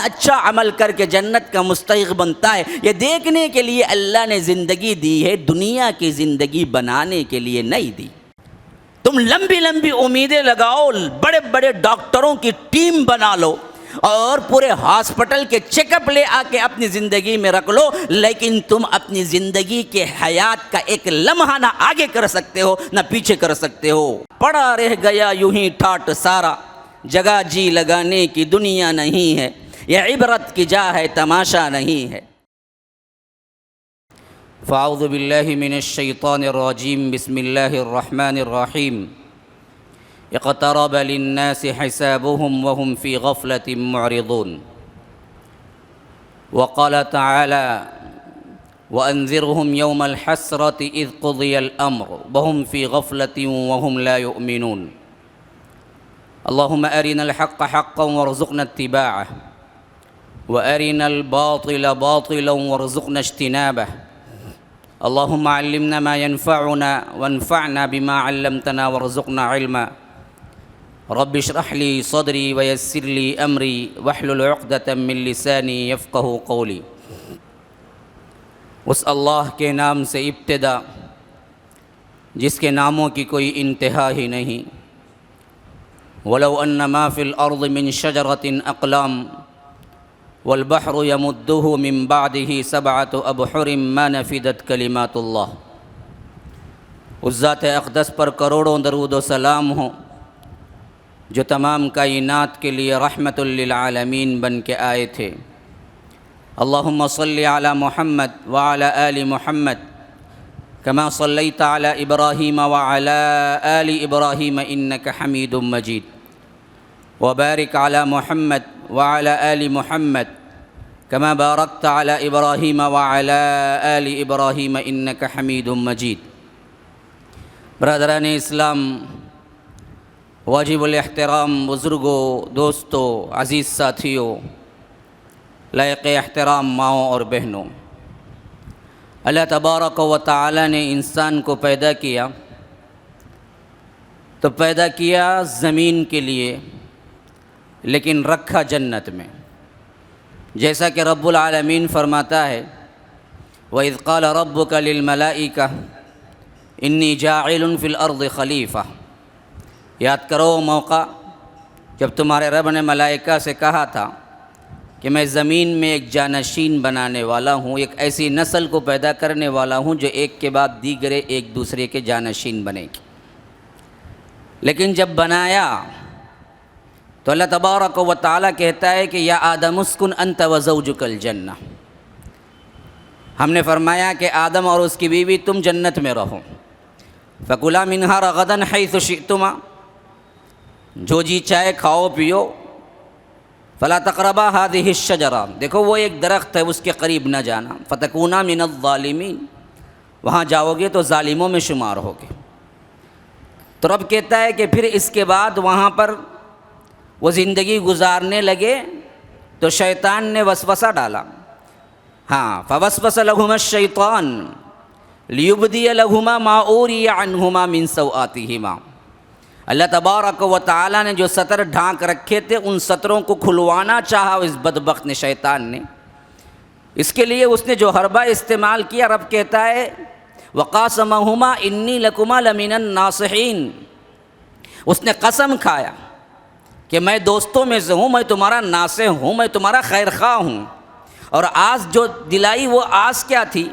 اچھا عمل کر کے جنت کا مستحق بنتا ہے، یہ دیکھنے کے لیے اللہ نے زندگی دی ہے، دنیا کی زندگی بنانے کے لیے نہیں دی۔ تم لمبی لمبی امیدیں لگاؤ، بڑے بڑے ڈاکٹروں کی ٹیم بنا لو اور پورے ہاسپٹل کے چیک اپ لے آ کے اپنی زندگی میں رکھ لو، لیکن تم اپنی زندگی کے حیات کا ایک لمحہ نہ آگے کر سکتے ہو نہ پیچھے کر سکتے ہو۔ پڑا رہ گیا یوں ہی ٹھاٹ سارا، جگہ جی لگانے کی دنیا نہیں ہے، یہ عبرت کی جا ہے تماشا نہیں ہے۔ فاعوذ باللہ من الشیطان الرجیم، بسم اللہ الرحمن الرحیم۔ اقترب للناس حسابهم وهم في غفلة معرضون۔ وقال تعالى وأنذرهم يوم الحسرة إذ قضي الأمر وهم في غفلة وهم لا يؤمنون۔ اللهم أرنا الحق حقا وارزقنا اتباعه وأرنا الباطل باطلا وارزقنا اجتنابه۔ اللهم علمنا ما ينفعنا وانفعنا بما علمتنا وارزقنا علما۔ رب اشرح لي صدري ويسر لي أمري واحلل عقدة من لساني يفقهوا قولي۔ اس اللہ کے نام سے ابتدا جس کے ناموں کی کوئی انتہا ہی نہیں۔ ولو ان ما فی الارض من شجرۃ اقلام والبحر يمده من بعده سبعة ابحر ما نفدت کلمات اللہ۔ اس ذات اقدس پر کروڑوں درود و سلام ہوں جو تمام کائنات کے لیے رحمت للعالمین بن کے آئے تھے۔ اللہم صلی علی محمد وعلی آل محمد کما صلیت علی ابراہیم وعلی آل ابراہیم انک حمید مجید، وبارک علی محمد وعلی آل محمد کما بارکت علی ابراہیم وعلی آل ابراہیم انک حمید مجید۔ برادران اسلام، واجب الاحترام بزرگوں، دوستوں، عزیز ساتھیوں، لائق احترام ماؤں اور بہنوں، اللہ تبارک و تعالی نے انسان کو پیدا کیا تو پیدا کیا زمین کے لیے، لیکن رکھا جنت میں۔ جیسا کہ رب العالمین فرماتا ہے وَإِذْ قَالَ رَبُّكَ لِلْمَلَائِكَةِ إِنِّي جَاعِلٌ فِي الْأَرْضِ خَلِيفَةً۔ یاد کرو موقع جب تمہارے رب نے ملائکہ سے کہا تھا کہ میں زمین میں ایک جانشین بنانے والا ہوں، ایک ایسی نسل کو پیدا کرنے والا ہوں جو ایک کے بعد دیگرے ایک دوسرے کے جانشین بنے گی۔ لیکن جب بنایا تو اللہ تبارک و تعالیٰ کہتا ہے کہ یا آدم اسکن انت وزوجک الجنہ۔ ہم نے فرمایا کہ آدم اور اس کی بیوی تم جنت میں رہو، فکلا منہا رغدا حیث شئتما، جو جی چاہے کھاؤ پیو، فلا تقربا هذه الشجرہ، دیکھو وہ ایک درخت ہے اس کے قریب نہ جانا، فتکونا من الظالمین، وہاں جاؤ گے تو ظالموں میں شمار ہوگے۔ تو رب کہتا ہے کہ پھر اس کے بعد وہاں پر وہ زندگی گزارنے لگے تو شیطان نے وسوسہ ڈالا، فوسوس لہما الشیطان لیبدی لہما ما اوری عنہما من سوآتہما۔ اللہ تبارک و تعالیٰ نے جو سطر ڈھانک رکھے تھے ان سطروں کو کھلوانا چاہا اس بدبخت نے، شیطان نے۔ اس کے لیے اس نے جو حربہ استعمال کیا، رب کہتا ہے وقاسمہما انی لکما لمن الناصحین، اس نے قسم کھایا کہ میں دوستوں میں سے ہوں، میں تمہارا ناصح ہوں، میں تمہارا خیر خواہ ہوں۔ اور آس جو دلائی وہ آس کیا تھی؟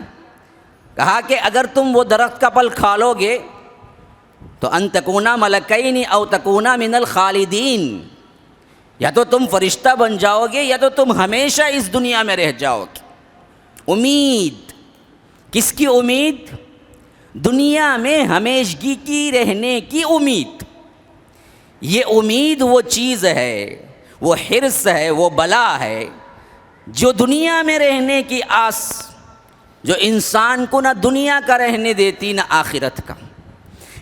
کہا کہ اگر تم وہ درخت کا پھل کھا لو گے تو ان تکونا ملکین او تکونا من الخالدین، یا تو تم فرشتہ بن جاؤ گے یا تو تم ہمیشہ اس دنیا میں رہ جاؤ گے۔ امید، کس کی امید؟ دنیا میں ہمیشگی کی رہنے کی امید۔ یہ امید وہ چیز ہے، وہ حرص ہے، وہ بلا ہے جو دنیا میں رہنے کی آس، جو انسان کو نہ دنیا کا رہنے دیتی نہ آخرت کا۔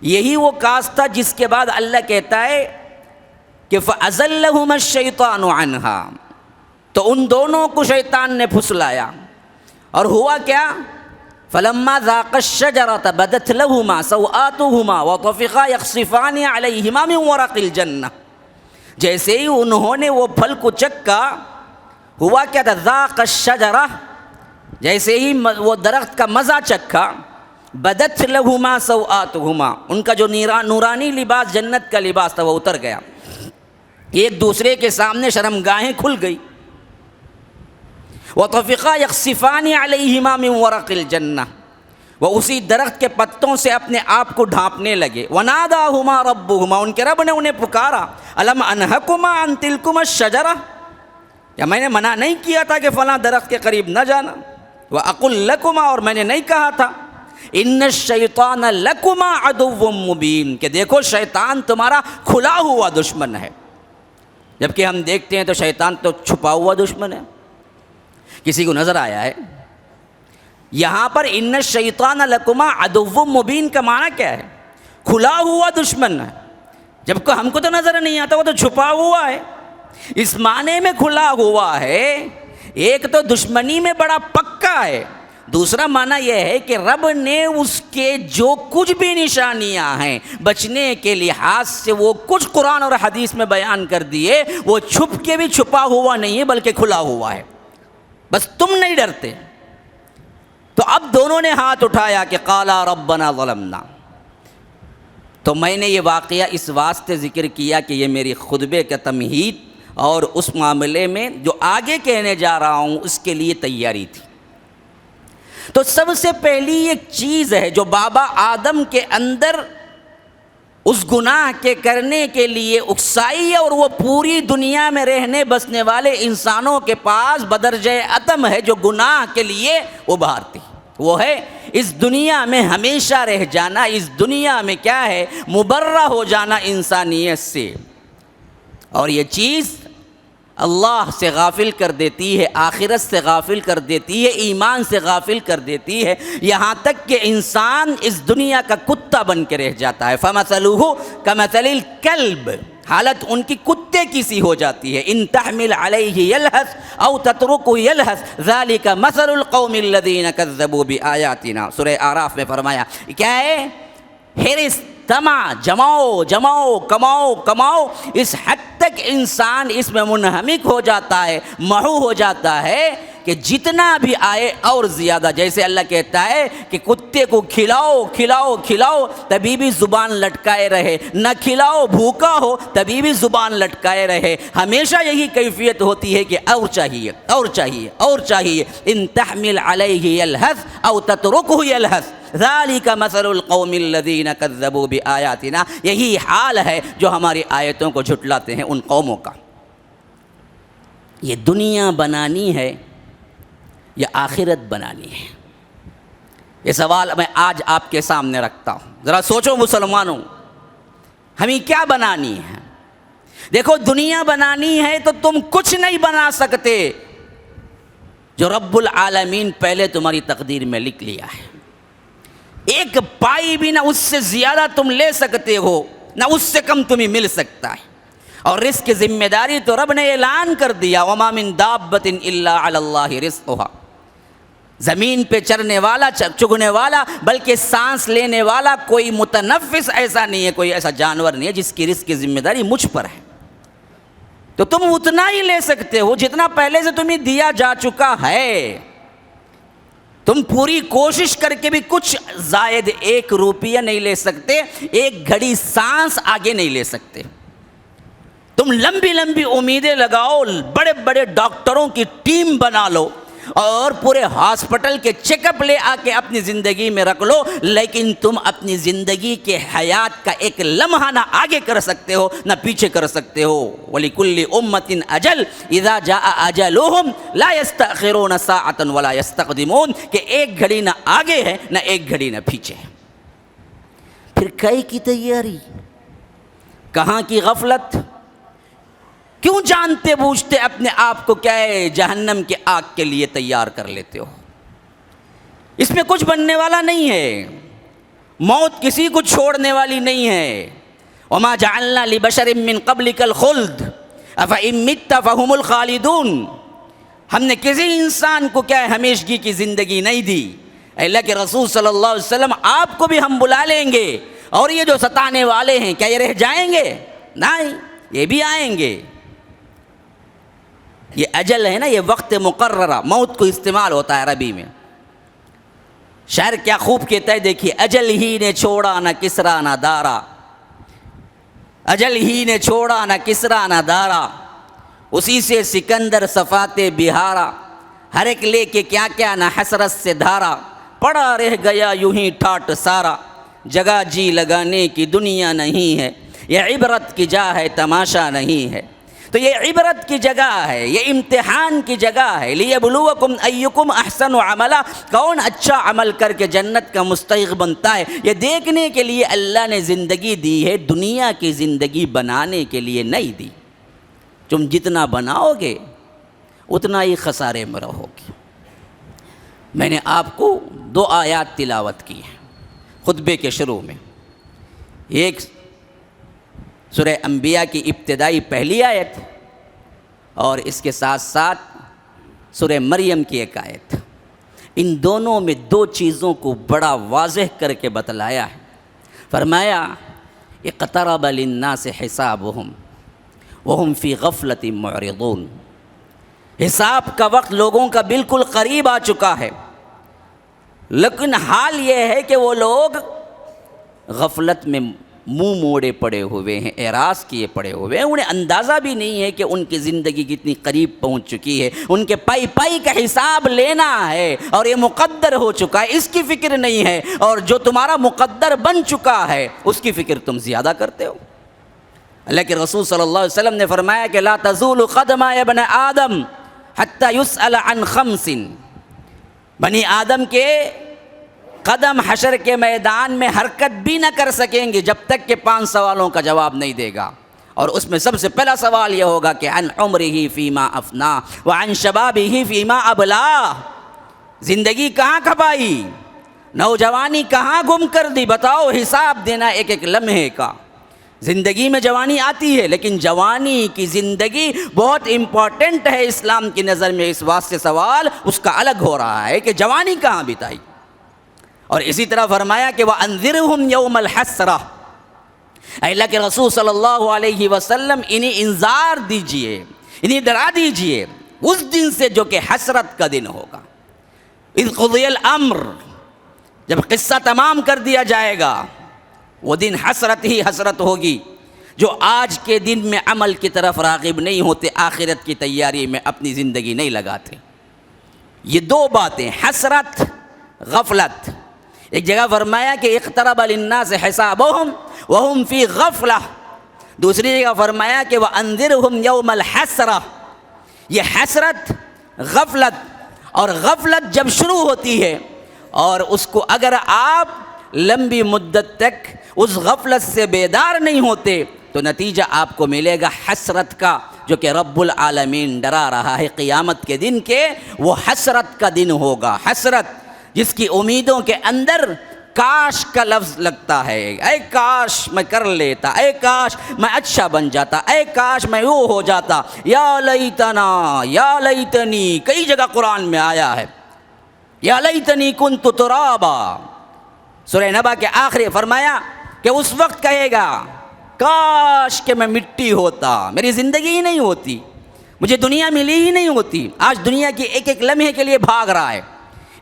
یہی وہ کاس تھا جس کے بعد اللہ کہتا ہے کہ فَأَزَلَّهُمَا الشَّيْطَانُ عَنْهَا، تو ان دونوں کو شیطان نے پھسلایا، اور ہوا کیا؟ فَلَمَّا ذَاقَا الشَّجَرَةَ بَدَتْ لَهُمَا سَوْآتُهُمَا وَطَفِقَا يَخْصِفَانِ عَلَيْهِمَا مِنْ وَرَقِ الْجَنَّةِ، جیسے ہی انہوں نے وہ پھل کو چکھا، ہوا کیا تھا؟ ذاق الشجرہ، جیسے ہی وہ درخت کا مزہ چکھا، بدت لہما سوآتہما، ان کا جو نورانی لباس جنت کا لباس تھا وہ اتر گیا، ایک دوسرے کے سامنے شرمگاہیں کھل گئی۔ وطفقا یخصفان علیہما من ورق الجنہ، وہ اسی درخت کے پتوں سے اپنے آپ کو ڈھانپنے لگے۔ وناداہما ربہما، ان کے رب نے انہیں پکارا، الم انہکما عن تلکما الشجرہ، یا میں نے منع نہیں کیا تھا کہ فلاں درخت کے قریب نہ جانا؟ وَأَقُلْ لَكُمَا، اور میں نے نہیں کہا تھا، إِنَّ الشَّيْطَانَ لَكُمَا عَدُوٌّ مُبِينٌ، کہ دیکھو شیطان تمہارا کھلا ہوا دشمن ہے۔ جبکہ ہم دیکھتے ہیں تو شیطان تو چھپا ہوا دشمن ہے۔ کسی کو نظر آیا ہے؟ یہاں پر ان الشیطان لکما عدو مبین کا معنی کیا ہے؟ کھلا ہوا دشمن ہے، جبکہ ہم کو تو نظر نہیں آتا، وہ تو چھپا ہوا ہے۔ اس معنی میں کھلا ہوا ہے، ایک تو دشمنی میں بڑا پکا ہے، دوسرا معنی یہ ہے کہ رب نے اس کے جو کچھ بھی نشانیاں ہیں بچنے کے لحاظ سے وہ کچھ قرآن اور حدیث میں بیان کر دیے، وہ چھپ کے بھی چھپا ہوا نہیں ہے بلکہ کھلا ہوا ہے، بس تم نہیں ڈرتے۔ تو اب دونوں نے ہاتھ اٹھایا کہ قالا ربنا ظلمنا۔ تو میں نے یہ واقعہ اس واسطے ذکر کیا کہ یہ میری خطبے کا تمہید اور اس معاملے میں جو آگے کہنے جا رہا ہوں اس کے لیے تیاری تھی۔ تو سب سے پہلی ایک چیز ہے جو بابا آدم کے اندر اس گناہ کے کرنے کے لیے اکسائی ہے، اور وہ پوری دنیا میں رہنے بسنے والے انسانوں کے پاس بدرجہ عدم ہے جو گناہ کے لیے ابھارتی، وہ ہے اس دنیا میں ہمیشہ رہ جانا، اس دنیا میں کیا ہے؟ مبرہ ہو جانا انسانیت سے۔ اور یہ چیز اللہ سے غافل کر دیتی ہے، آخرت سے غافل کر دیتی ہے، ایمان سے غافل کر دیتی ہے، یہاں تک کہ انسان اس دنیا کا کتا بن کے رہ جاتا ہے۔ فَمَثَلُهُ كَمَثَلِ الْكَلْبِ، حالت ان کی کتے کی سی ہو جاتی ہے۔ ان تحمل علیہ یلہث او تترکہ یلہث ذالک مثل القوم الذین کذبوا بآیاتنا، سورہ اعراف میں فرمایا کیا ہے؟ حرص، طمع، جماؤ جماؤ، کماؤ کماؤ، اس حد تک انسان اس میں منہمک ہو جاتا ہے، محو ہو جاتا ہے کہ جتنا بھی آئے اور زیادہ، جیسے اللہ کہتا ہے کہ کتے کو کھلاؤ کھلاؤ کھلاؤ تبھی بھی زبان لٹکائے رہے، نہ کھلاؤ بھوکا ہو تبھی بھی زبان لٹکائے رہے، ہمیشہ یہی کیفیت ہوتی ہے کہ اور چاہیے اور چاہیے اور چاہیے۔ ان تحمل علیہ یلہث او تترکہ یلہث ذالک مثل القوم الذین کذبوا بآیاتنا، یہی حال ہے جو ہماری آیتوں کو جھٹلاتے ہیں ان قوموں کا۔ یہ دنیا بنانی ہے یا آخرت بنانی ہے؟ یہ سوال میں آج آپ کے سامنے رکھتا ہوں، ذرا سوچو مسلمانوں، ہمیں کیا بنانی ہے؟ دیکھو دنیا بنانی ہے تو تم کچھ نہیں بنا سکتے جو رب العالمین پہلے تمہاری تقدیر میں لکھ لیا ہے۔ ایک پائی بھی نہ اس سے زیادہ تم لے سکتے ہو، نہ اس سے کم تمہیں مل سکتا ہے۔ اور رزق کی ذمہ داری تو رب نے اعلان کر دیا، وَمَا مِن دَابَّةٍ إِلَّا عَلَى اللَّهِ رِزْقُهَا، زمین پہ چرنے والا چگنے والا بلکہ سانس لینے والا کوئی متنفس ایسا نہیں ہے، کوئی ایسا جانور نہیں ہے جس کی رزق کی ذمہ داری مجھ پر ہے۔ تو تم اتنا ہی لے سکتے ہو جتنا پہلے سے تمہیں دیا جا چکا ہے۔ تم پوری کوشش کر کے بھی کچھ زائد 1 روپیہ نہیں لے سکتے، 1 گھڑی سانس آگے نہیں لے سکتے۔ تم لمبی لمبی امیدیں لگاؤ، بڑے بڑے ڈاکٹروں کی ٹیم بنا لو اور پورے ہاسپٹل کے چیک اپ لے آ کے اپنی زندگی میں رکھ لو، لیکن تم اپنی زندگی کے حیات کا ایک لمحہ نہ آگے کر سکتے ہو نہ پیچھے کر سکتے ہو۔ وَلِكُلِّ أُمَّةٍ أَجَلٌ إِذَا جَاءَ أَجَلُهُمْ لَا يَسْتَأْخِرُونَ سَاعَةً وَلَا يَسْتَقْدِمُونَ، کہ ایک گھڑی نہ آگے ہے نہ ایک گھڑی نہ پیچھے ہے۔ پھر کئی کی تیاری، کہاں کی غفلت؟ کیوں جانتے بوجھتے اپنے آپ کو کیا ہے جہنم کے آگ کے لیے تیار کر لیتے ہو؟ اس میں کچھ بننے والا نہیں ہے، موت کسی کو چھوڑنے والی نہیں ہے۔ وَمَا جَعَلْنَا لِبَشَرٍ مِّن قَبْلِكَ الْخُلْدَ أَفَإِن مِّتَّ فَهُمُ الْخَالِدُونَ، ہم نے کسی انسان کو کیا ہے ہمیشگی کی زندگی نہیں دی۔ اللہ کے رسول صلی اللہ علیہ وسلم آپ کو بھی ہم بلا لیں گے، اور یہ جو ستانے والے ہیں کیا یہ رہ جائیں گے؟ نہیں، یہ بھی آئیں گے۔ یہ اجل ہے نا، یہ وقت مقررہ، موت کو استعمال ہوتا ہے عربی میں۔ شاعر کیا خوب کہتا ہے، دیکھیے، اجل ہی نے چھوڑا نہ کسرا نہ دارا، اجل ہی نے چھوڑا نہ کسرا نہ دارا، اسی سے سکندر صفات بہارا، ہر ایک لے کے کیا کیا نہ حسرت سے دھارا، پڑا رہ گیا یوں ہی ٹھاٹ سارا، جگہ جی لگانے کی دنیا نہیں ہے، یہ عبرت کی جا ہے تماشا نہیں ہے۔ تو یہ عبرت کی جگہ ہے، یہ امتحان کی جگہ ہے، لیبلوکم ایکم احسن عملا، کون اچھا عمل کر کے جنت کا مستحق بنتا ہے، یہ دیکھنے کے لیے اللہ نے زندگی دی ہے، دنیا کی زندگی بنانے کے لیے نہیں دی۔ تم جتنا بناؤ گے اتنا ہی خسارے میں رہو گے۔ میں نے آپ کو 2 آیات تلاوت کی ہیں خطبے کے شروع میں، ایک سورہ انبیاء کی ابتدائی پہلی آیت، اور اس کے ساتھ ساتھ سورہ مریم کی ایک آیت۔ ان دونوں میں 2 چیزوں کو بڑا واضح کر کے بتلایا ہے۔ فرمایا اقترب للناس حسابهم وهم فی غفلۃ معرضون، حساب کا وقت لوگوں کا بالکل قریب آ چکا ہے، لیکن حال یہ ہے کہ وہ لوگ غفلت میں منہ موڑے پڑے ہوئے ہیں، اعراض کیے پڑے ہوئے ہیں، انہیں اندازہ بھی نہیں ہے کہ ان کی زندگی کتنی قریب پہنچ چکی ہے، ان کے پائی پائی کا حساب لینا ہے اور یہ مقدر ہو چکا ہے، اس کی فکر نہیں ہے، اور جو تمہارا مقدر بن چکا ہے اس کی فکر تم زیادہ کرتے ہو۔ اللہ کے رسول صلی اللہ علیہ وسلم نے فرمایا کہ لا تزول قدم ابن آدم حتی یسأل عن 5، بنی آدم کے قدم حشر کے میدان میں حرکت بھی نہ کر سکیں گے جب تک کہ 5 سوالوں کا جواب نہیں دے گا، اور اس میں سب سے پہلا سوال یہ ہوگا کہ عن عمرہ فیما افنا وعن شبابہ فیما ابلا، زندگی کہاں کھپائی، نوجوانی کہاں گم کر دی، بتاؤ، حساب دینا ایک ایک لمحے کا۔ زندگی میں جوانی آتی ہے، لیکن جوانی کی زندگی بہت امپورٹنٹ ہے اسلام کی نظر میں، اس واسطے سوال اس کا الگ ہو رہا ہے کہ جوانی کہاں بتائی۔ اور اسی طرح فرمایا کہ وَأَنذِرْهُمْ يَوْمَ الْحَسْرَةِ، اے اللہ کے رسول صلی اللہ علیہ وسلم انہیں انذار دیجئے، انہیں ڈرا دیجئے اس دن سے جو کہ حسرت کا دن ہوگا۔ اِذْ قُضِيَ الْأَمْرُ، جب قصہ تمام کر دیا جائے گا، وہ دن حسرت ہی حسرت ہوگی۔ جو آج کے دن میں عمل کی طرف راغب نہیں ہوتے، آخرت کی تیاری میں اپنی زندگی نہیں لگاتے۔ یہ 2 باتیں، حسرت، غفلت۔ ایک جگہ فرمایا کہ اقترب للناس حسابهم وهم فی غفلہ، دوسری جگہ فرمایا کہ وانذرهم یوم الحسرہ۔ یہ حسرت، غفلت، اور غفلت جب شروع ہوتی ہے اور اس کو اگر آپ لمبی مدت تک اس غفلت سے بیدار نہیں ہوتے تو نتیجہ آپ کو ملے گا حسرت کا، جو کہ رب العالمین ڈرا رہا ہے قیامت کے دن کے، وہ حسرت کا دن ہوگا۔ حسرت جس کی امیدوں کے اندر کاش کا لفظ لگتا ہے، اے کاش میں کر لیتا، اے کاش میں اچھا بن جاتا، اے کاش میں وہ ہو جاتا، یا لیتنا یا لیتنی، کئی جگہ قرآن میں آیا ہے، یا لیتنی کنت ترابا۔ سورہ نبا کے آخری فرمایا کہ اس وقت کہے گا کاش کہ میں مٹی ہوتا، میری زندگی ہی نہیں ہوتی، مجھے دنیا ملی ہی نہیں ہوتی۔ آج دنیا کی ایک ایک لمحے کے لیے بھاگ رہا ہے،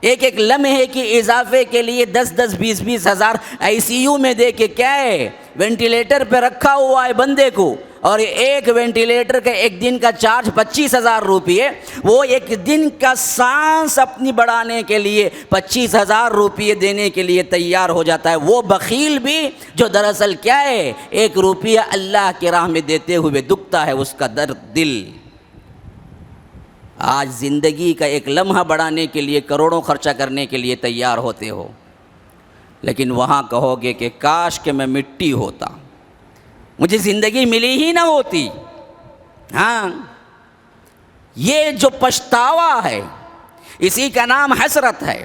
ایک ایک لمحے کی اضافے کے لیے 10-10 20-20 ہزار آئی سی یو میں دے کے کیا ہے، وینٹیلیٹر پہ رکھا ہوا ہے بندے کو، اور ایک وینٹیلیٹر کا ایک دن کا چارج 25,000 روپیے، وہ ایک دن کا سانس اپنی بڑھانے کے لیے 25,000 روپیے دینے کے لیے تیار ہو جاتا ہے۔ وہ بخیل بھی جو دراصل کیا ہے، 1 روپیہ اللہ کی راہ میں دیتے ہوئے دکھتا ہے اس کا درد دل۔ آج زندگی کا ایک لمحہ بڑھانے کے لیے کروڑوں خرچہ کرنے کے لیے تیار ہوتے ہو، لیکن وہاں کہو گے کہ کاش کہ میں مٹی ہوتا، مجھے زندگی ملی ہی نہ ہوتی۔ ہاں، یہ جو پچھتاوا ہے اسی کا نام حسرت ہے،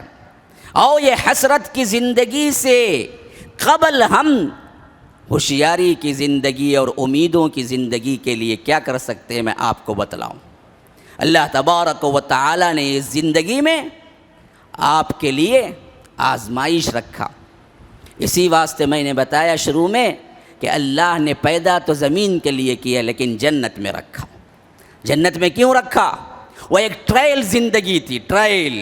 اور یہ حسرت کی زندگی سے قبل ہم ہوشیاری کی زندگی اور امیدوں کی زندگی کے لیے کیا کر سکتے ہیں، میں آپ کو بتلاؤں۔ اللہ تبارک و تعالی نے اس زندگی میں آپ کے لیے آزمائش رکھا۔ اسی واسطے میں نے بتایا شروع میں کہ اللہ نے پیدا تو زمین کے لیے کیا لیکن جنت میں رکھا۔ جنت میں کیوں رکھا؟ وہ ایک ٹرائل زندگی تھی، ٹرائل،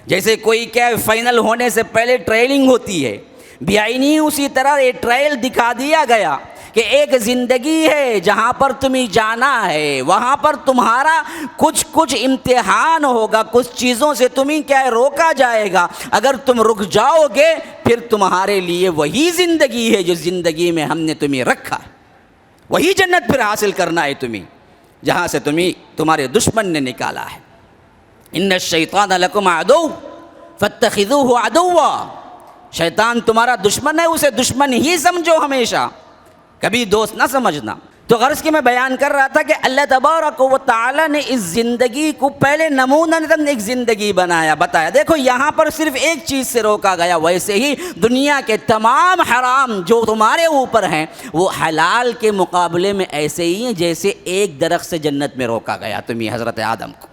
جیسے کوئی کیا فائنل ہونے سے پہلے ٹرائلنگ ہوتی ہے، بیائی اسی طرح یہ ٹرائل دکھا دیا گیا کہ ایک زندگی ہے جہاں پر تمہیں جانا ہے، وہاں پر تمہارا کچھ امتحان ہوگا، کچھ چیزوں سے تمہیں کیا ہے روکا جائے گا، اگر تم رک جاؤ گے پھر تمہارے لیے وہی زندگی ہے جو زندگی میں ہم نے تمہیں رکھا ہے، وہی جنت پھر حاصل کرنا ہے تمہیں جہاں سے تمہارے دشمن نے نکالا ہے۔ ان الشیطان لکم عدو فاتخذوہ عدوا، شیطان تمہارا دشمن ہے، اسے دشمن ہی سمجھو ہمیشہ، کبھی دوست نہ سمجھنا۔ تو غرض کہ میں بیان کر رہا تھا کہ اللہ تبارک و تعالی نے اس زندگی کو پہلے نمونہ ایک زندگی بتایا، دیکھو یہاں پر صرف ایک چیز سے روکا گیا، ویسے ہی دنیا کے تمام حرام جو تمہارے اوپر ہیں وہ حلال کے مقابلے میں ایسے ہی ہیں جیسے ایک درخت سے جنت میں روکا گیا تمہیں حضرت آدم کو،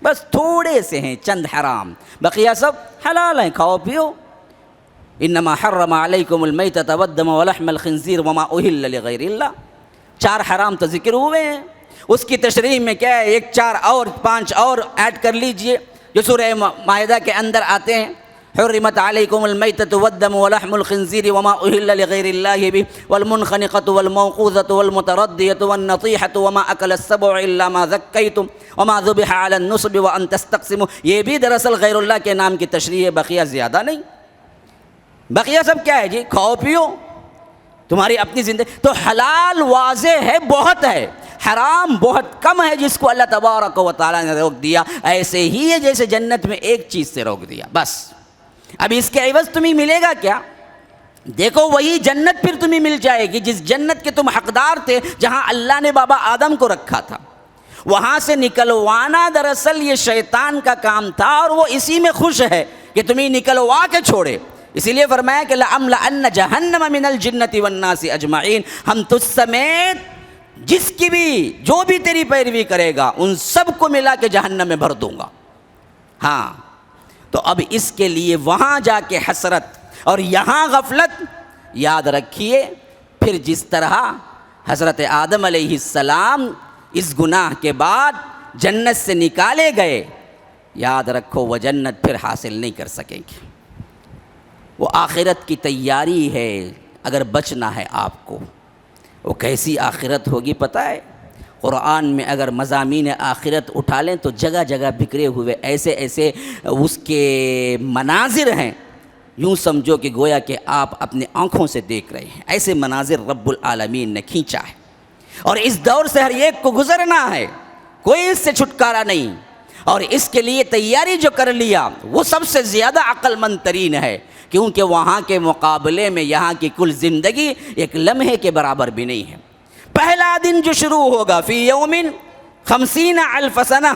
بس تھوڑے سے ہیں چند حرام، بقیہ سب حلال ہیں، کھاؤ پیو۔ انما حرم علیکم المیتۃ والدم ولحم الخنزیر وما اہل لغیر اللہ، 4 حرام تو ذکر ہوئے ہیں، اس کی تشریح میں کیا ہے 5 اور ایڈ کر لیجئے جو سورہ مائدہ کے اندر آتے ہیں۔ حرمت علیکم المیتۃ والدم ولحم الخنزیر وما اہل لغیر اللہ بہ والمنخنقۃ والموقوذۃ والمتردیۃ والنطیحۃ وما اکل السبع الا ما ذکیتم وما ذبح علی النصب وان تستقسموا، یہ بھی دراصل غیر اللہ کے نام کی تشریح ہے، بقیہ زیادہ نہیں، بقیہ سب کیا ہے جی کھاؤ پیو، تمہاری اپنی زندگی۔ تو حلال واضح ہے، بہت ہے، حرام بہت کم ہے جس کو اللہ تبارک و تعالیٰ نے روک دیا، ایسے ہی ہے جیسے جنت میں ایک چیز سے روک دیا بس۔ اب اس کے عوض تمہیں ملے گا کیا؟ دیکھو وہی جنت پھر تمہیں مل جائے گی جس جنت کے تم حقدار تھے، جہاں اللہ نے بابا آدم کو رکھا تھا، وہاں سے نکلوانا دراصل یہ شیطان کا کام تھا، اور وہ اسی میں خوش ہے کہ تمہیں نکلوا کے چھوڑے، اسی لیے فرمایا کہ لَأَمْلَأَنَّ جَهَنَّمَ مِنَ الْجِنَّةِ وَالنَّاسِ أَجْمَعِينَ، ہم تجھ سمیت جس کی بھی جو بھی تیری پیروی کرے گا ان سب کو ملا کے جہنم میں بھر دوں گا۔ ہاں تو اب اس کے لیے وہاں جا کے حسرت اور یہاں غفلت، یاد رکھیے پھر جس طرح حضرت آدم علیہ السلام اس گناہ کے بعد جنت سے نکالے گئے، یاد رکھو وہ جنت پھر حاصل نہیں کر سکیں گے، وہ آخرت کی تیاری ہے اگر بچنا ہے آپ کو۔ وہ کیسی آخرت ہوگی پتہ ہے؟ قرآن میں اگر مضامین آخرت اٹھا لیں تو جگہ جگہ بکھرے ہوئے ایسے اس کے مناظر ہیں، یوں سمجھو کہ گویا کہ آپ اپنے آنکھوں سے دیکھ رہے ہیں، ایسے مناظر رب العالمین نے کھینچا ہے، اور اس دور سے ہر ایک کو گزرنا ہے، کوئی اس سے چھٹکارا نہیں، اور اس کے لیے تیاری جو کر لیا وہ سب سے زیادہ عقل مند ترین ہے، کیونکہ وہاں کے مقابلے میں یہاں کی کل زندگی ایک لمحے کے برابر بھی نہیں ہے۔ پہلا دن جو شروع ہوگا فی یوم 50,000 سنہ،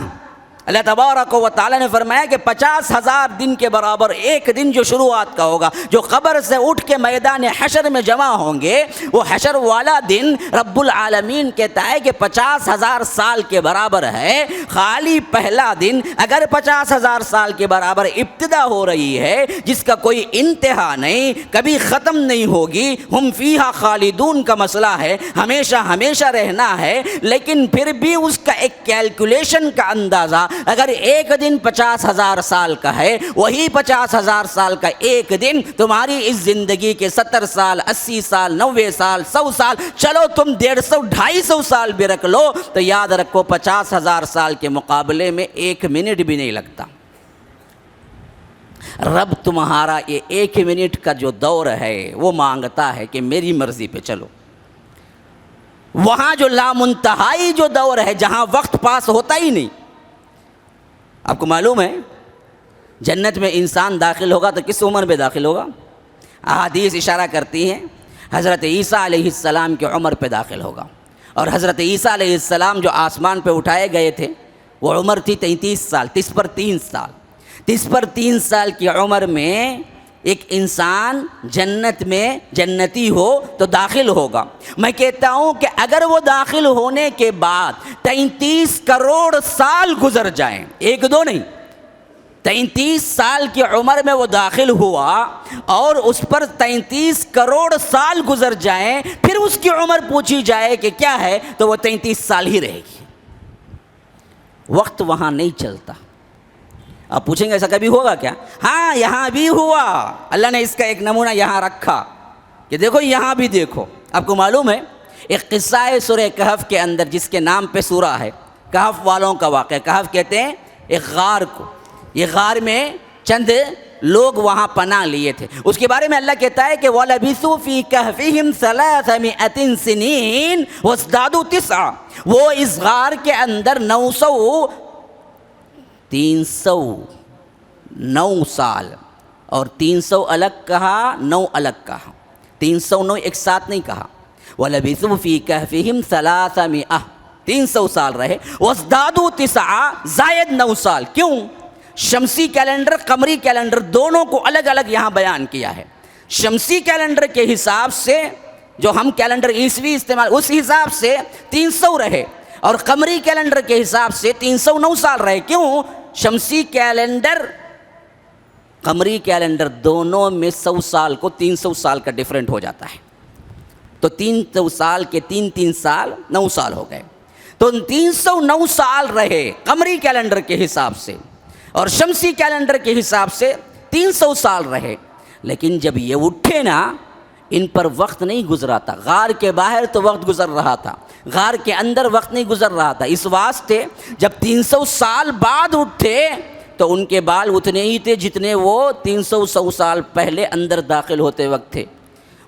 اللہ تبارک و تعالیٰ نے فرمایا کہ 50,000 دن کے برابر ایک دن جو شروعات کا ہوگا، جو قبر سے اٹھ کے میدان حشر میں جمع ہوں گے، وہ حشر والا دن رب العالمین کہتا ہے کہ 50,000 سال کے برابر ہے۔ خالی پہلا دن اگر 50,000 سال کے برابر ابتدا ہو رہی ہے جس کا کوئی انتہا نہیں، کبھی ختم نہیں ہوگی، ہم فیہا خالدون کا مسئلہ ہے، ہمیشہ ہمیشہ رہنا ہے، لیکن پھر بھی اس کا ایک کیلکولیشن کا اندازہ، اگر ایک دن 50,000 سال کا ہے، وہی 50,000 سال کا ایک دن تمہاری اس زندگی کے 70 سال 80 سال 90 سال 100 سال، چلو تم 150 250 سال بھی رکھ لو، تو یاد رکھو 50,000 سال کے مقابلے میں 1 منٹ بھی نہیں لگتا۔ رب تمہارا یہ 1 منٹ کا جو دور ہے وہ مانگتا ہے کہ میری مرضی پہ چلو۔ وہاں جو لامنتہائی جو دور ہے جہاں وقت پاس ہوتا ہی نہیں، آپ کو معلوم ہے جنت میں انسان داخل ہوگا تو کس عمر میں داخل ہوگا؟ احادیث اشارہ کرتی ہیں حضرت عیسیٰ علیہ السلام کی عمر پہ داخل ہوگا، اور حضرت عیسیٰ علیہ السلام جو آسمان پہ اٹھائے گئے تھے وہ عمر تھی 33 سال، 30 پر 3 سال، 30 پر 3 سال کی عمر میں ایک انسان جنت میں جنتی ہو تو داخل ہوگا۔ میں کہتا ہوں کہ اگر وہ داخل ہونے کے بعد 33 کروڑ سال گزر جائیں، 1-2 نہیں، 33 سال کی عمر میں وہ داخل ہوا اور اس پر 33 کروڑ سال گزر جائیں، پھر اس کی عمر پوچھی جائے کہ کیا ہے، تو وہ 33 سال ہی رہے گی۔ وقت وہاں نہیں چلتا۔ آپ پوچھیں گے ایسا کبھی ہوگا کیا؟ ہاں یہاں بھی ہوا، اللہ نے اس کا ایک نمونہ یہاں رکھا کہ دیکھو یہاں بھی دیکھو۔ آپ کو معلوم ہے ایک قصہ ہے سورہ کہف کے اندر جس کے نام پہ سورہ ہے، کہف والوں کا واقعہ۔ کہف کہتے ہیں ایک غار کو، یہ غار میں چند لوگ وہاں پناہ لیے تھے۔ اس کے بارے میں اللہ کہتا ہے کہ وَلَبِثُوا فِي كَهْفِهِمْ 300 سِنِينَ وَازْدَادُوا 9، وہ اس غار کے اندر 309 سال، اور 300 الگ کہا، 9 الگ کہا، 309 ایک ساتھ نہیں کہا۔ وَلَبِثُوا فِي كَهْفِهِمْ 300، 300 سال رہے، وَازْدَادُوا 9، زائد 9 سال۔ کیوں؟ شمسی کیلنڈر قمری کیلنڈر دونوں کو الگ الگ یہاں بیان کیا ہے۔ شمسی کیلنڈر کے حساب سے جو ہم کیلنڈر عیسوی استعمال، اس حساب سے 300 رہے، اور قمری کیلنڈر کے حساب سے 309 سال رہے۔ کیوں؟ شمسی کیلنڈر قمری کیلنڈر دونوں میں 100 سال کو 300 سال کا ڈیفرنٹ ہو جاتا ہے، تو 300 سال کے 3 سال 9 سال ہو گئے، تو 309 سال رہے قمری کیلنڈر کے حساب سے، اور شمسی کیلنڈر کے حساب سے 300 سال رہے۔ لیکن جب یہ اٹھے نا، ان پر وقت نہیں گزرا تھا۔ غار کے باہر تو وقت گزر رہا تھا، غار کے اندر وقت نہیں گزر رہا تھا۔ اس واسطے جب 300 سال بعد اٹھے تو ان کے بال اتنے ہی تھے جتنے وہ 300 سال پہلے اندر داخل ہوتے وقت تھے،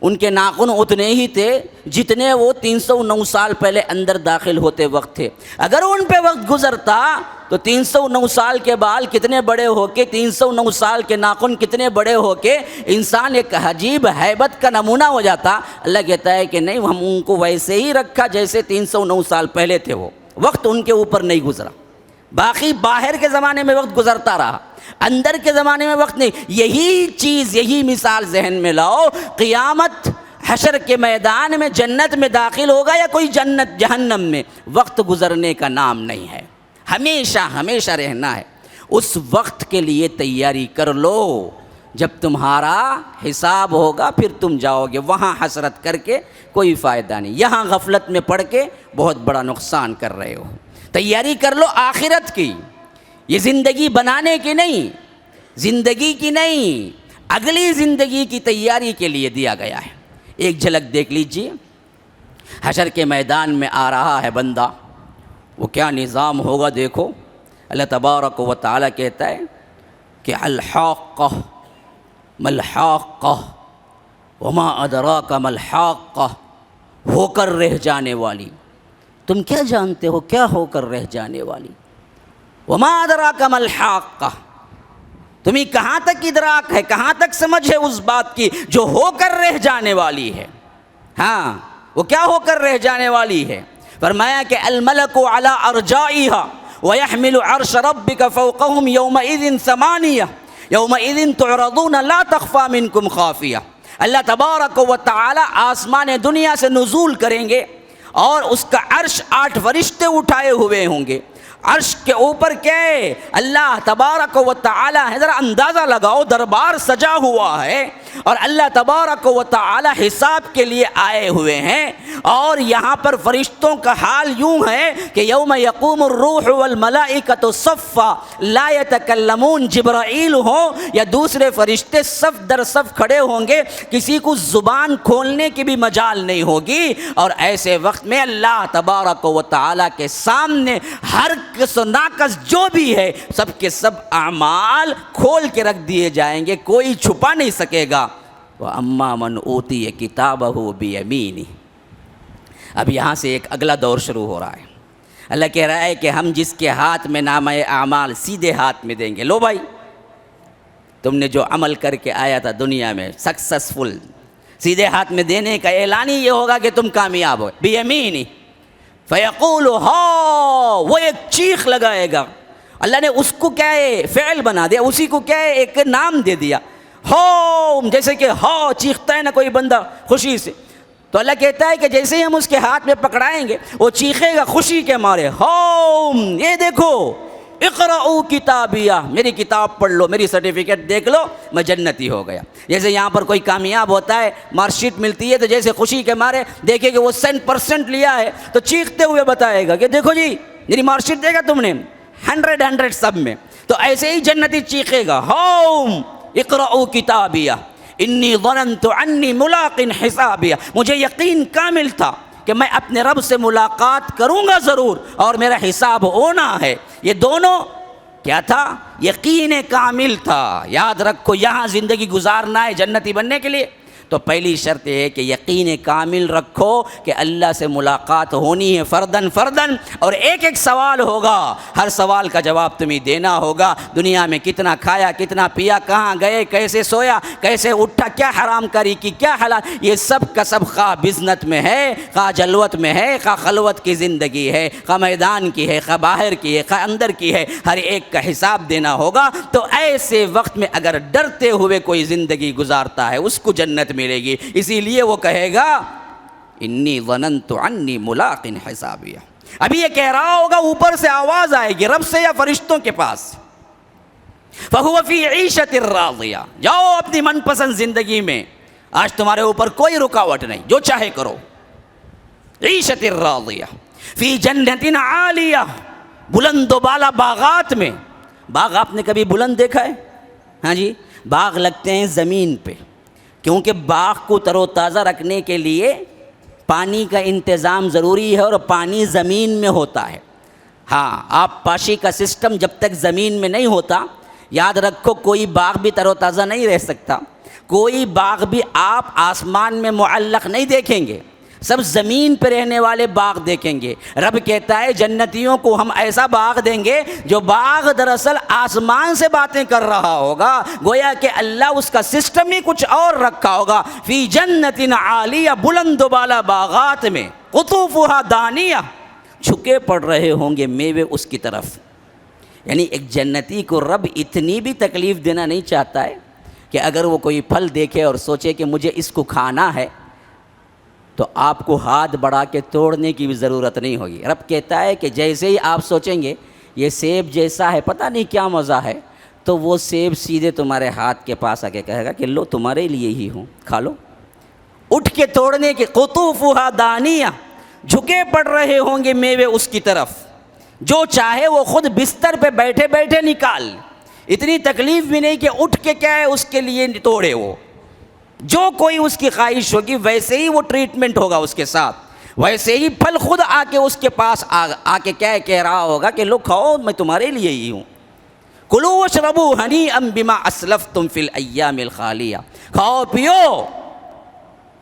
ان کے ناخن اتنے ہی تھے جتنے وہ 309 سال پہلے اندر داخل ہوتے وقت تھے۔ اگر ان پہ وقت گزرتا تو 309 سال کے بال کتنے بڑے ہو کے، 309 سال کے ناخن کتنے بڑے ہو کے انسان ایک عجیب ہیبت کا نمونہ ہو جاتا۔ اللہ کہتا ہے کہ نہیں، ہم ان کو ویسے ہی رکھا جیسے 309 سال پہلے تھے، وہ وقت ان کے اوپر نہیں گزرا۔ باقی باہر کے زمانے میں وقت گزرتا رہا، اندر کے زمانے میں وقت نہیں۔ یہی چیز، یہی مثال ذہن میں لاؤ، قیامت حشر کے میدان میں جنت میں داخل ہوگا یا کوئی جنت جہنم میں، وقت گزرنے کا نام نہیں ہے، ہمیشہ ہمیشہ رہنا ہے۔ اس وقت کے لیے تیاری کر لو، جب تمہارا حساب ہوگا پھر تم جاؤ گے وہاں، حسرت کر کے کوئی فائدہ نہیں، یہاں غفلت میں پڑھ کے بہت بڑا نقصان کر رہے ہو۔ تیاری کر لو آخرت کی، یہ زندگی بنانے کی نہیں، زندگی کی نہیں، اگلی زندگی کی تیاری کے لیے دیا گیا ہے۔ ایک جھلک دیکھ لیجئے، حشر کے میدان میں آ رہا ہے بندہ، وہ کیا نظام ہوگا دیکھو۔ اللہ تبارک و تعالیٰ کہتا ہے کہ الحاقہ ملحاقہ وما ادراک ملحاقہ، ہو کر رہ جانے والی، تم کیا جانتے ہو کیا ہو کر رہ جانے والی؟ وما ادراک ملحاقہ، تمہیں کہاں تک ادراک ہے، کہاں تک سمجھ ہے اس بات کی جو ہو کر رہ جانے والی ہے؟ ہاں وہ کیا ہو کر رہ جانے والی ہے؟ فرمایا کہ الملک علی ارجائها ويحمل عرش ربك فوقهم يومئذ ثمانیہ یومئذ تعرضون لا تخفى منکم خافیہ۔ اللہ تبارک و تعالی آسمان دنیا سے نزول کریں گے اور اس کا عرش 8 فرشتے اٹھائے ہوئے ہوں گے۔ عرش کے اوپر کیا ہے؟ اللہ تبارک و تعالی ہے، ذرا اندازہ لگاؤ، دربار سجا ہوا ہے اور اللہ تبارک و تعالی حساب کے لیے آئے ہوئے ہیں، اور یہاں پر فرشتوں کا حال یوں ہے کہ یوم یقوم الروح والملائکۃ صفا لا یتکلمون، جبرائیل ہوں یا دوسرے فرشتے صف در صف کھڑے ہوں گے، کسی کو زبان کھولنے کی بھی مجال نہیں ہوگی، اور ایسے وقت میں اللہ تبارک و تعالی کے سامنے ہر کس و ناقص جو بھی ہے سب کے سب اعمال کھول کے رکھ دیے جائیں گے، کوئی چھپا نہیں سکے گا۔ وَأَمَّا مَنْ أُوتِيَ كِتَابَهُ بِيَمِينِهِ، اب یہاں سے ایک اگلا دور شروع ہو رہا ہے۔ اللہ کہہ رہا ہے کہ ہم جس کے ہاتھ میں نامہ اعمال سیدھے ہاتھ میں دیں گے، لو بھائی تم نے جو عمل کر کے آیا تھا دنیا میں سکسسفل، سیدھے ہاتھ میں دینے کا اعلان ہی یہ ہوگا کہ تم کامیاب ہو۔ بِيَمِينِهِ فَيَقُولُ ہا، وہ ایک چیخ لگائے گا۔ اللہ نے اس کو کیا ہے فعل بنا دیا، اسی کو کیا ہے ایک نام دے دیا، ہوم، جیسے کہ ہا چیختا ہے نا کوئی بندہ خوشی سے، تو اللہ کہتا ہے کہ جیسے ہی ہم اس کے ہاتھ میں پکڑائیں گے وہ چیخے گا خوشی کے مارے، ہوم، یہ دیکھو، اقرؤوا کتابیہ، میری کتاب پڑھ لو، میری سرٹیفکیٹ دیکھ لو، میں جنتی ہو گیا۔ جیسے یہاں پر کوئی کامیاب ہوتا ہے، مارک شیٹ ملتی ہے، تو جیسے خوشی کے مارے دیکھے کہ وہ 100% لیا ہے تو چیختے ہوئے بتائے گا کہ دیکھو جی میری مارک شیٹ دیکھا تم نے، 100 سب میں. تو ایسے ہی جنتی چیخے گا ہوم اقرؤوا کتابیہ انی ظننت انی ملاق حسابیہ. مجھے یقین کامل تھا کہ میں اپنے رب سے ملاقات کروں گا ضرور اور میرا حساب ہونا ہے. یہ دونوں کیا تھا؟ یقین کامل تھا. یاد رکھو یہاں زندگی گزارنا ہے جنتی بننے کے لیے تو پہلی شرط یہ ہے کہ یقین کامل رکھو کہ اللہ سے ملاقات ہونی ہے فردن فردن، اور ایک ایک سوال ہوگا، ہر سوال کا جواب تمہیں دینا ہوگا. دنیا میں کتنا کھایا، کتنا پیا، کہاں گئے، کیسے سویا، کیسے اٹھا، کیا حرام کاری کی، کیا حلال، یہ سب کا سب خواہ بزنت میں ہے، خواہ جلوت میں ہے، خواہ خلوت کی زندگی ہے، خواہ میدان کی ہے، خواہ باہر کی ہے، خواہ اندر کی ہے، ہر ایک کا حساب دینا ہوگا. تو ایسے وقت میں اگر ڈرتے ہوئے کوئی زندگی گزارتا ہے اس کو جنت ملے گی. اسی لیے وہ کہے گا انی ظننت انی ملاق حسابیہ. ابھی یہ کہہ رہا ہوگا، اوپر سے آواز آئے گی رب سے یا فرشتوں کے پاس، فَهُوَ فِي عِيشَةٍ رَاضِيَةٍ، جاؤ اپنی من پسند زندگی میں، آج تمہارے اوپر کوئی رکاوٹ نہیں، جو چاہے کرو. عِيشَةٍ رَاضِيَةٍ فِي جَنَّةٍ عَالِيَةٍ، بلند و بالا باغات میں. باغ آپ نے کبھی بلند دیکھا ہے؟ ہاں جی، باغ لگتے ہیں زمین پہ، کیونکہ باغ کو تر و تازہ رکھنے کے لیے پانی کا انتظام ضروری ہے اور پانی زمین میں ہوتا ہے. ہاں، آپ پاشی کا سسٹم جب تک زمین میں نہیں ہوتا، یاد رکھو کوئی باغ بھی تر و تازہ نہیں رہ سکتا، کوئی باغ بھی آپ آسمان میں معلق نہیں دیکھیں گے، سب زمین پہ رہنے والے باغ دیکھیں گے. رب کہتا ہے جنتیوں کو ہم ایسا باغ دیں گے جو باغ دراصل آسمان سے باتیں کر رہا ہوگا، گویا کہ اللہ اس کا سسٹم ہی کچھ اور رکھا ہوگا. فی جنت عالیہ، بلند و بالا باغات میں، قطوفہا دانیہ، جھکے پڑ رہے ہوں گے میوے اس کی طرف. یعنی ایک جنتی کو رب اتنی بھی تکلیف دینا نہیں چاہتا ہے کہ اگر وہ کوئی پھل دیکھے اور سوچے کہ مجھے اس کو کھانا ہے تو آپ کو ہاتھ بڑھا کے توڑنے کی بھی ضرورت نہیں ہوگی. رب کہتا ہے کہ جیسے ہی آپ سوچیں گے یہ سیب جیسا ہے، پتہ نہیں کیا مزہ ہے، تو وہ سیب سیدھے تمہارے ہاتھ کے پاس آ کے کہے گا کہ لو تمہارے لیے ہی ہوں، کھا لو. اٹھ کے توڑنے کے، قطوفہا دانیہ، جھکے پڑ رہے ہوں گے میوے اس کی طرف، جو چاہے وہ خود بستر پہ بیٹھے بیٹھے نکال، اتنی تکلیف بھی نہیں کہ اٹھ کے کیا ہے اس کے لیے توڑے. وہ جو کوئی اس کی خواہش ہوگی ویسے ہی وہ ٹریٹمنٹ ہوگا اس کے ساتھ، ویسے ہی پھل خود آ کے اس کے پاس آ کے کیا کہہ رہا ہوگا کہ لو کھاؤ، میں تمہارے لیے ہی ہوں. کلوا واشربوا ہنیئا بما اسلفتم فی الایام الخالیہ، کھاؤ پیو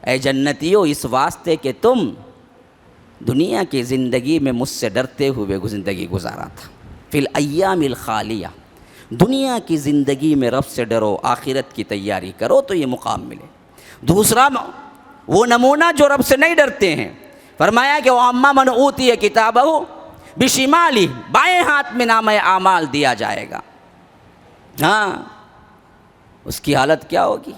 اے جنتیو اس واسطے کہ تم دنیا کی زندگی میں مجھ سے ڈرتے ہوئے زندگی گزارا تھا. فی الایام الخالیہ، دنیا کی زندگی میں رب سے ڈرو، آخرت کی تیاری کرو تو یہ مقام ملے. دوسرا وہ نمونہ جو رب سے نہیں ڈرتے ہیں، فرمایا کہ وَأَمَّا مَنْ أُوتِيَ كِتَابَهُ بِشِمَالِهِ، بائیں ہاتھ میں نامہ اعمال دیا جائے گا. ہاں، اس کی حالت کیا ہوگی؟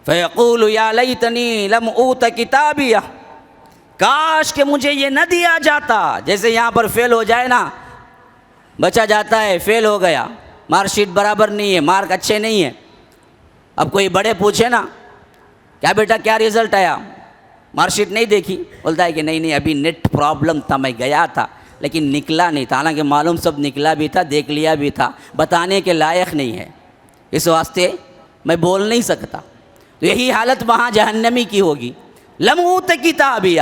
فَيَقُولُ يَا لَيْتَنِي لَمْ أُوتَ كِتَابِيَهْ، کاش کہ مجھے یہ نہ دیا جاتا. جیسے یہاں پر فیل ہو جائے نا، بچہ جاتا ہے فیل ہو گیا، مارک شیٹ برابر نہیں ہے، مارک اچھے نہیں ہیں. اب کوئی بڑے پوچھے نا کیا بیٹا کیا رزلٹ آیا، مارک شیٹ نہیں دیکھی، بولتا ہے کہ نہیں ابھی نیٹ پرابلم تھا، میں گیا تھا لیکن نکلا نہیں تھا، حالانکہ معلوم سب نکلا بھی تھا، دیکھ لیا بھی تھا، بتانے کے لائق نہیں ہے، اس واسطے میں بول نہیں سکتا. تو یہی حالت وہاں جہنمی کی ہوگی. لم اوت کتابیہ،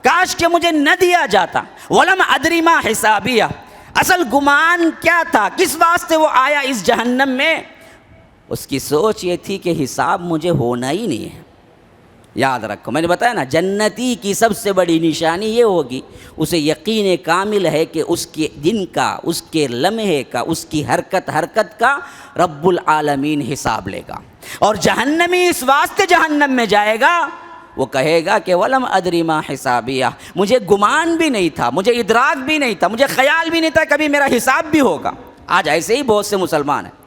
کاش کہ مجھے نہ دیا جاتا. ولم ادری ما حسابیہ، اصل گمان کیا تھا، کس واسطے وہ آیا اس جہنم میں؟ اس کی سوچ یہ تھی کہ حساب مجھے ہونا ہی نہیں ہے. یاد رکھو میں نے بتایا نا، جنتی کی سب سے بڑی نشانی یہ ہوگی اسے یقین کامل ہے کہ اس کے دن کا، اس کے لمحے کا، اس کی حرکت کا رب العالمین حساب لے گا. اور جہنمی اس واسطے جہنم میں جائے گا، وہ کہے گا کہ ولم ادری ما حسابیہ، مجھے گمان بھی نہیں تھا، مجھے ادراک بھی نہیں تھا، مجھے خیال بھی نہیں تھا کبھی میرا حساب بھی ہوگا. آج ایسے ہی بہت سے مسلمان ہیں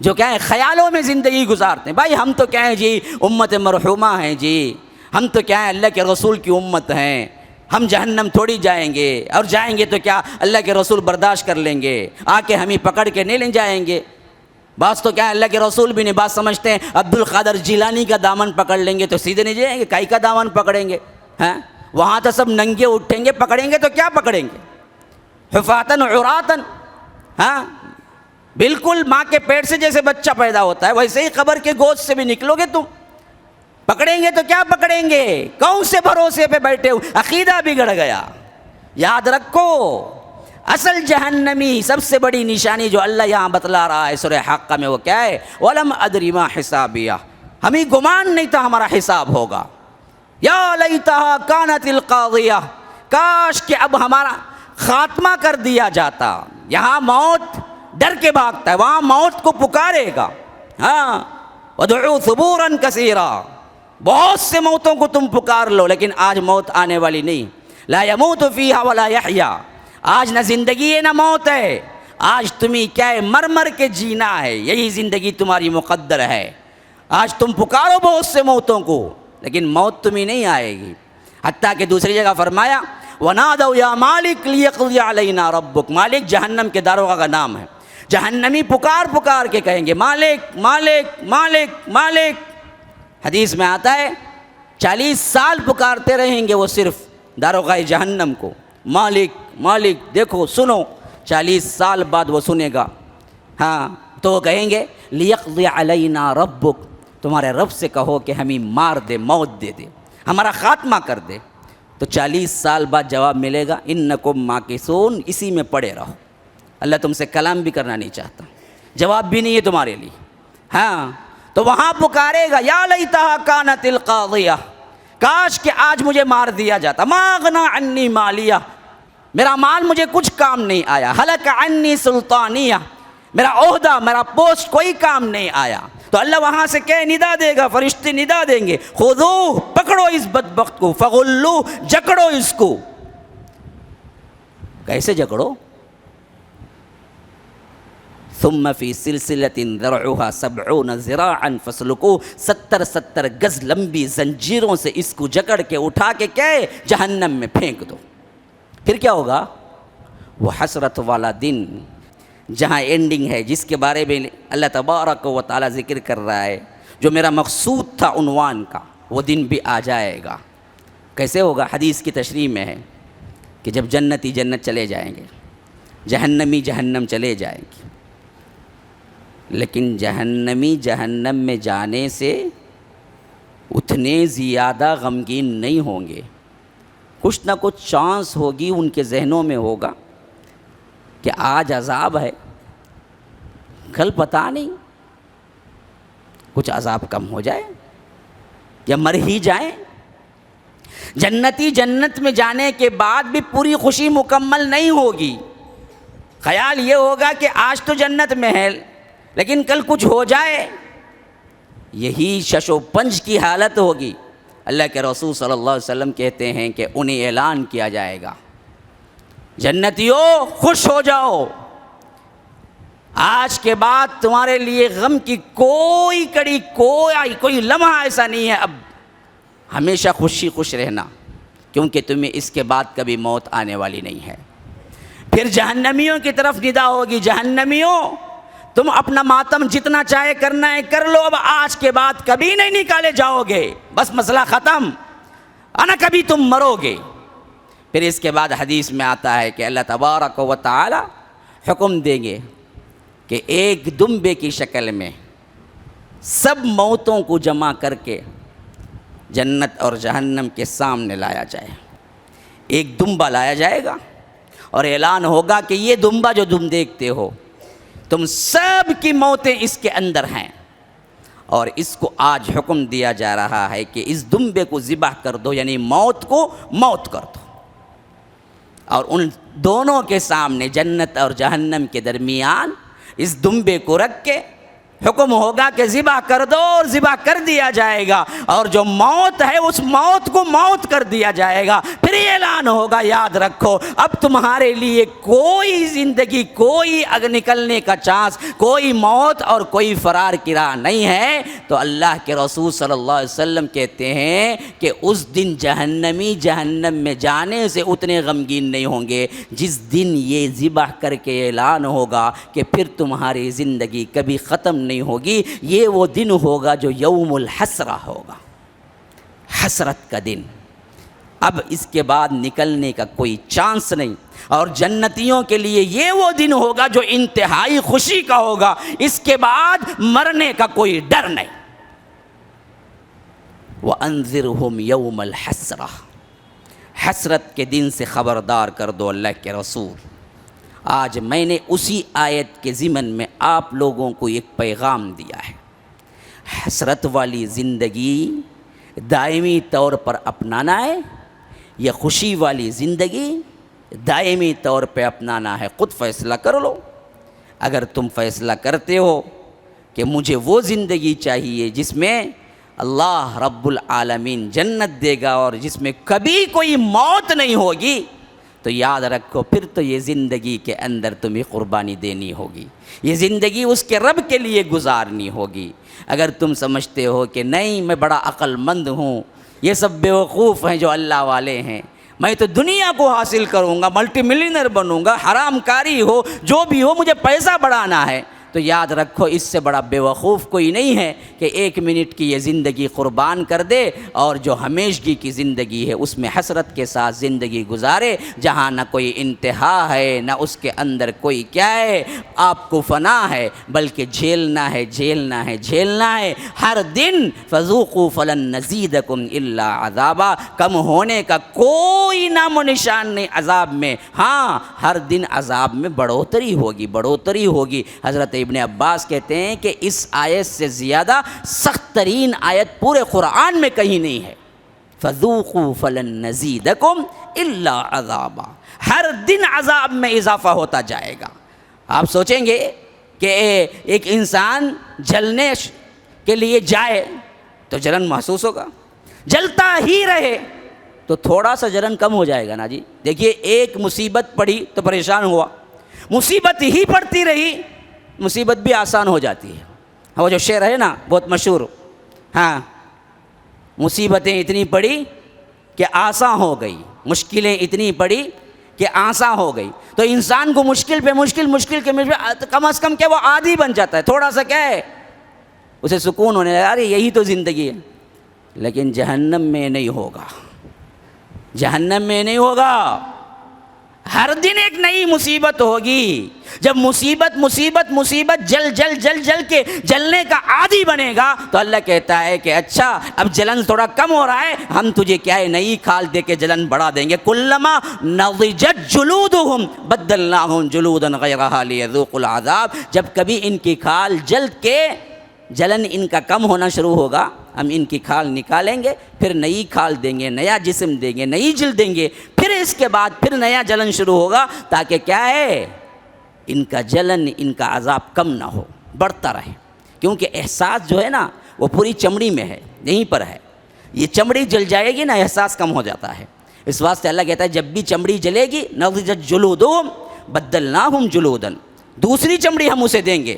جو کیا ہے خیالوں میں زندگی گزارتے ہیں. بھائی ہم تو کیا ہیں جی امت مرحومہ ہیں جی، ہم تو کیا ہے اللہ کے رسول کی امت ہیں، ہم جہنم تھوڑی جائیں گے، اور جائیں گے تو کیا اللہ کے رسول برداشت کر لیں گے، آ کے ہمیں پکڑ کے نہیں لے جائیں گے. بعض تو کیا اللہ کے رسول بھی نہیں، بعض سمجھتے ہیں عبد القادر جیلانی کا دامن پکڑ لیں گے تو سیدھے نہیں جائیں گے، کائی کا دامن پکڑیں گے؟ ہاں، وہاں تو سب ننگے اٹھیں گے، پکڑیں گے تو کیا پکڑیں گے؟ حفاتن عراتن. ہاں بالکل ماں کے پیٹ سے جیسے بچہ پیدا ہوتا ہے ویسے ہی قبر کے گوشت سے بھی نکلو گے تم. پکڑیں گے تو کیا پکڑیں گے؟ کون سے بھروسے پہ بیٹھے ہو؟ عقیدہ بگڑ گیا. یاد رکھو اصل جہنمی سب سے بڑی نشانی جو اللہ یہاں بتلا رہا ہے سورہ حاقہ میں وہ کیا ہے؟ وَلَمْ أَدْرِ مَا حِسَابِيَهْ. ہمیں گمان نہیں تھا ہمارا حساب ہوگا. یا لیتہا کانت القاضیہ. کاش کہ اب ہمارا خاتمہ کر دیا جاتا. یہاں موت ڈر کے بھاگتا ہے، وہاں موت کو پکارے گا. ہاں وَدْعُوا ثُبُورًا كَثِيرًا. بہت سے موتوں کو تم پکار لو لیکن آج موت آنے والی نہیں. لا يموت فیہا ولا یحییٰ. آج نہ زندگی ہے نہ موت ہے. آج تمہیں کیا ہے؟ مر مر کے جینا ہے. یہی زندگی تمہاری مقدر ہے. آج تم پکارو بہت سے موتوں کو لیکن موت تمہیں نہیں آئے گی. حتیٰ کہ دوسری جگہ فرمایا وَنَادَوْا يَا مَالِكْ لِيَقْضِيَ عَلَيْنَا رَبُّكَ. مالک جہنم کے داروغہ کا نام ہے. جہنمی پکار پکار کے کہیں گے مالک مالک مالک مالک. حدیث میں آتا ہے 40 سال پکارتے رہیں گے وہ صرف داروغہ جہنم کو، مالک مالک. دیکھو سنو، 40 سال بعد وہ سنے گا. ہاں تو وہ کہیں گے لیقضی علینا ربک. تمہارے رب سے کہو کہ ہمیں مار دے، موت دے دے، ہمارا خاتمہ کر دے. تو 40 سال بعد جواب ملے گا انکم ماکثون. اسی میں پڑے رہو. اللہ تم سے کلام بھی کرنا نہیں چاہتا، جواب بھی نہیں ہے تمہارے لیے. ہاں تو وہاں پکارے گا یا لیتہا کانت القاضیہ. کاش کہ آج مجھے مار دیا جاتا. ما اغنی عنی مالیہ. میرا مال مجھے کچھ کام نہیں آیا. ہلک عنی سلطانیہ. میرا عہدہ میرا پوسٹ کوئی کام نہیں آیا. تو اللہ وہاں سے کہہ ندا دے گا، فرشتے ندا دیں گے خذوہ، پکڑو اس بدبخت کو، فغلوہ، جکڑو اس کو. کیسے جکڑو؟ ثم فی سلسلۃ ذرعها 70 ذراعا فاسلکوہ. 70 گز لمبی زنجیروں سے اس کو جکڑ کے اٹھا کے کہے جہنم میں پھینک دو. پھر کیا ہوگا؟ وہ حسرت والا دن جہاں اینڈنگ ہے، جس کے بارے میں اللہ تبارک و تعالیٰ ذکر کر رہا ہے، جو میرا مقصود تھا عنوان کا، وہ دن بھی آ جائے گا. کیسے ہوگا؟ حدیث کی تشریح میں ہے کہ جب جنتی جنت چلے جائیں گے، جہنمی جہنم چلے جائیں گے، لیکن جہنمی جہنم میں جانے سے اتنے زیادہ غمگین نہیں ہوں گے. کچھ نہ کچھ چانس ہوگی ان کے ذہنوں میں ہوگا کہ آج عذاب ہے، کل پتہ نہیں کچھ عذاب کم ہو جائے یا مر ہی جائیں. جنتی جنت میں جانے کے بعد بھی پوری خوشی مکمل نہیں ہوگی. خیال یہ ہوگا کہ آج تو جنت میں ہے لیکن کل کچھ ہو جائے. یہی شش و پنج کی حالت ہوگی. اللہ کے رسول صلی اللہ علیہ وسلم کہتے ہیں کہ انہیں اعلان کیا جائے گا جنتیوں خوش ہو جاؤ، آج کے بعد تمہارے لیے غم کی کوئی کڑی کوئی لمحہ ایسا نہیں ہے. اب ہمیشہ خوش رہنا، کیونکہ تمہیں اس کے بعد کبھی موت آنے والی نہیں ہے. پھر جہنمیوں کی طرف ندا ہوگی جہنمیوں تم اپنا ماتم جتنا چاہے کرنا ہے کر لو، اب آج کے بعد کبھی نہیں نکالے جاؤ گے، بس مسئلہ ختم، انا کبھی تم مرو گے. پھر اس کے بعد حدیث میں آتا ہے کہ اللہ تبارک و تعالی حکم دیں گے کہ ایک دمبے کی شکل میں سب موتوں کو جمع کر کے جنت اور جہنم کے سامنے لایا جائے. ایک دمبا لایا جائے گا اور اعلان ہوگا کہ یہ دمبا جو تم دیکھتے ہو، تم سب کی موتیں اس کے اندر ہیں، اور اس کو آج حکم دیا جا رہا ہے کہ اس دمبے کو ذبح کر دو، یعنی موت کو موت کر دو. اور ان دونوں کے سامنے جنت اور جہنم کے درمیان اس دمبے کو رکھ کے حکم ہوگا کہ ذبح کر دو، اور ذبح کر دیا جائے گا، اور جو موت ہے اس موت کو موت کر دیا جائے گا. پھر یہ اعلان ہوگا، یاد رکھو اب تمہارے لیے کوئی زندگی، کوئی نکلنے کا چانس، کوئی موت اور کوئی فرار کی راہ نہیں ہے. تو اللہ کے رسول صلی اللہ علیہ وسلم کہتے ہیں کہ اس دن جہنمی جہنم میں جانے سے اتنے غمگین نہیں ہوں گے جس دن یہ ذبح کر کے اعلان ہوگا کہ پھر تمہاری زندگی کبھی ختم نہیں ہوگی. یہ وہ دن ہوگا جو یوم الحسرہ ہوگا، حسرت کا دن. اب اس کے بعد نکلنے کا کوئی چانس نہیں، اور جنتیوں کے لیے یہ وہ دن ہوگا جو انتہائی خوشی کا ہوگا، اس کے بعد مرنے کا کوئی ڈر نہیں۔ وَأَنذِرْهُمْ يَوْمَ الْحَسْرَةِ، حسرت کے دن سے خبردار کر دو اللہ کے رسول۔ آج میں نے اسی آیت کے ضمن میں آپ لوگوں کو ایک پیغام دیا ہے۔ حسرت والی زندگی دائمی طور پر اپنانا ہے یا خوشی والی زندگی دائمی طور پہ اپنانا ہے؟ خود فیصلہ کر لو۔ اگر تم فیصلہ کرتے ہو کہ مجھے وہ زندگی چاہیے جس میں اللہ رب العالمین جنت دے گا اور جس میں کبھی کوئی موت نہیں ہوگی، تو یاد رکھو پھر تو یہ زندگی کے اندر تمہیں قربانی دینی ہوگی، یہ زندگی اس کے رب کے لیے گزارنی ہوگی۔ اگر تم سمجھتے ہو کہ نہیں میں بڑا عقل مند ہوں، یہ سب بیوقوف ہیں جو اللہ والے ہیں، میں تو دنیا کو حاصل کروں گا، ملٹی ملینئر بنوں گا، حرام کاری ہو جو بھی ہو مجھے پیسہ بڑھانا ہے، تو یاد رکھو اس سے بڑا بیوقوف کوئی نہیں ہے کہ 1 منٹ کی یہ زندگی قربان کر دے اور جو ہمیشگی کی زندگی ہے اس میں حسرت کے ساتھ زندگی گزارے، جہاں نہ کوئی انتہا ہے نہ اس کے اندر کوئی کیا ہے آپ کو فنا ہے، بلکہ جھیلنا ہے جھیلنا ہے جھیلنا ہے ہر دن۔ فذوقوا فلن نزیدکم الا عذابا، کم ہونے کا کوئی نام و نشان نہیں عذاب میں، ہاں ہر دن عذاب میں بڑھوتری ہوگی بڑھوتری ہوگی۔ حضرت ابن عباس کہتے ہیں کہ اس آیت سے زیادہ سخت ترین آیت پورے قرآن میں کہیں نہیں ہے۔ فذوقوا فلن نزیدکم الا عذابا، ہر دن عذاب میں اضافہ ہوتا جائے گا۔ آپ سوچیں گے کہ ایک انسان جلنے کے لیے جائے تو جلن محسوس ہوگا، جلتا ہی رہے تو تھوڑا سا جلن کم ہو جائے گا نا جی۔ دیکھیے ایک مصیبت پڑی تو پریشان ہوا، مصیبت ہی پڑتی رہی مصیبت بھی آسان ہو جاتی ہے۔ وہ جو شعر ہے نا بہت مشہور، ہاں مصیبتیں اتنی پڑی کہ آسان ہو گئی، مشکلیں اتنی پڑی کہ آسان ہو گئی۔ تو انسان کو مشکل پہ مشکل کے کم از کم کیا وہ عادی بن جاتا ہے، تھوڑا سا کیا ہے اسے سکون ہونے لگا، ارے یہی تو زندگی ہے۔ لیکن جہنم میں نہیں ہوگا، جہنم میں نہیں ہوگا، ہر دن ایک نئی مصیبت ہوگی۔ جب مصیبت جل کے جلنے کا عادی بنے گا تو اللہ کہتا ہے کہ اچھا اب جلن تھوڑا کم ہو رہا ہے، ہم تجھے کیا ہے نئی کھال دے کے جلن بڑھا دیں گے۔ کلما نضجت جلودہم بدلناہم جلودا غیرہا لیذوقوا العذاب، جب کبھی ان کی کھال جل کے جلن ان کا کم ہونا شروع ہوگا، ہم ان کی کھال نکالیں گے، پھر نئی کھال دیں گے، نیا جسم دیں گے، نئی جلد دیں گے، پھر اس کے بعد پھر نیا جلن شروع ہوگا، تاکہ کیا ہے ان کا جلن ان کا عذاب کم نہ ہو، بڑھتا رہے۔ کیونکہ احساس جو ہے نا وہ پوری چمڑی میں ہے، یہیں پر ہے، یہ چمڑی جل جائے گی نا احساس کم ہو جاتا ہے۔ اس واسطے اللہ کہتا ہے جب بھی چمڑی جلے گی نضجت جلودہم بدلناہم جلودا، دوسری چمڑی ہم اسے دیں گے۔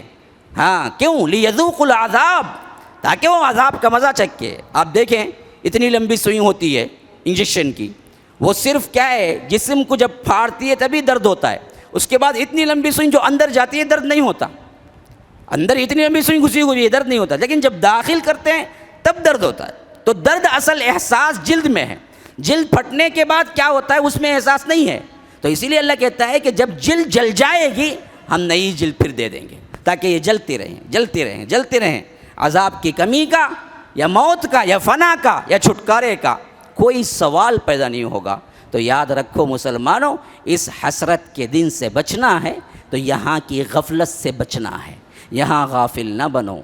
ہاں کیوں؟ لیذوقوا العذاب، تاکہ وہ عذاب کا مزہ چکھے۔ آپ دیکھیں اتنی لمبی سوئی ہوتی ہے انجیکشن کی، وہ صرف کیا ہے جسم کو جب پھاڑتی ہے تبھی درد ہوتا ہے، اس کے بعد اتنی لمبی سوئی جو اندر جاتی ہے درد نہیں ہوتا، اندر اتنی لمبی سوئی گھسی ہوئی ہے درد نہیں ہوتا، لیکن جب داخل کرتے ہیں تب درد ہوتا ہے۔ تو درد اصل احساس جلد میں ہے، جلد پھٹنے کے بعد کیا ہوتا ہے اس میں احساس نہیں ہے۔ تو اسی لیے اللہ کہتا ہے کہ جب جلد جل جائے گی ہم نئی جلد پھر دے دیں گے، تاکہ یہ جلتے رہیں۔ عذاب کی کمی کا یا موت کا یا فنا کا یا چھٹکارے کا کوئی سوال پیدا نہیں ہوگا۔ تو یاد رکھو مسلمانوں، اس حسرت کے دن سے بچنا ہے تو یہاں کی غفلت سے بچنا ہے، یہاں غافل نہ بنو،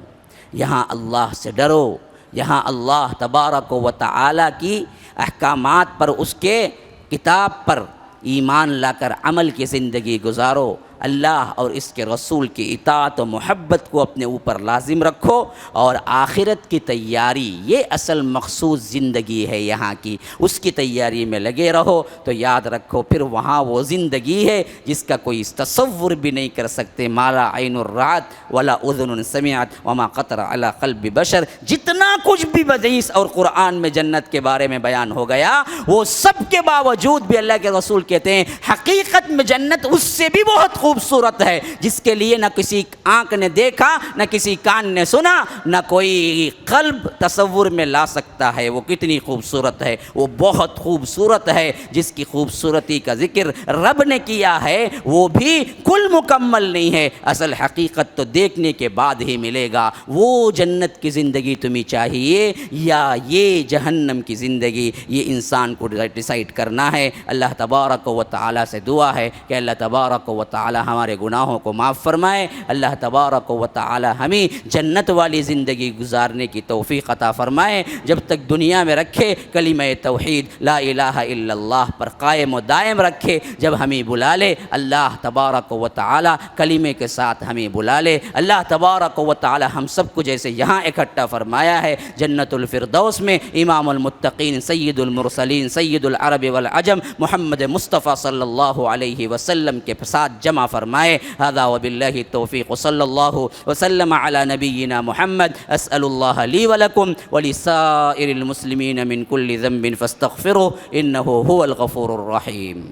یہاں اللہ سے ڈرو، یہاں اللہ تبارک و تعالی کی احکامات پر، اس کے کتاب پر ایمان لا کر عمل کی زندگی گزارو، اللہ اور اس کے رسول کی اطاعت و محبت کو اپنے اوپر لازم رکھو، اور آخرت کی تیاری یہ اصل مخصوص زندگی ہے یہاں کی، اس کی تیاری میں لگے رہو۔ تو یاد رکھو پھر وہاں وہ زندگی ہے جس کا کوئی تصور بھی نہیں کر سکتے، ما لا عین رأت ولا اذن سمعت وما خطر علی قلب بشر۔ جتنا کچھ بھی حدیث اور قرآن میں جنت کے بارے میں بیان ہو گیا، وہ سب کے باوجود بھی اللہ کے رسول کہتے ہیں حقیقت میں جنت اس سے بھی بہت خوبصورت ہے، جس کے لیے نہ کسی آنکھ نے دیکھا، نہ کسی کان نے سنا، نہ کوئی قلب تصور میں لا سکتا ہے وہ کتنی خوبصورت ہے۔ وہ بہت خوبصورت ہے جس کی خوبصورتی کا ذکر رب نے کیا ہے، وہ بھی کل مکمل نہیں ہے، اصل حقیقت تو دیکھنے کے بعد ہی ملے گا۔ وہ جنت کی زندگی تمہیں چاہیے یا یہ جہنم کی زندگی، یہ انسان کو ڈیسائیڈ کرنا ہے۔ اللہ تبارک و تعالیٰ سے دعا ہے کہ اللہ تبارک و تعالیٰ ہمارے گناہوں کو معاف فرمائے، اللہ تبارک و تعالیٰ ہمیں جنت والی زندگی گزارنے کی توفیق عطا فرمائے۔ جب تک دنیا میں رکھے کلمہ توحید لا الہ الا اللہ پر قائم و دائم رکھے، جب ہمیں بلا لے اللہ تبارک و تعالیٰ کلمے کے ساتھ ہمیں بلا لے، اللہ تبارک و تعالیٰ ہم سب کو جیسے یہاں اکٹھا فرمایا ہے جنت الفردوس میں امام المتقین سید المرسلین سید العرب والعجم محمد مصطفیٰ صلی اللہ علیہ وسلم کے ساتھ جمع فرمائے۔ ھذا وباللہ التوفیق صلی اللہ وسلم علی نبینا محمد۔ اسأل اللہ لی ولکم ولسائر المسلمین من کل ذنب فاستغفروه انہ هو الغفور الرحیم۔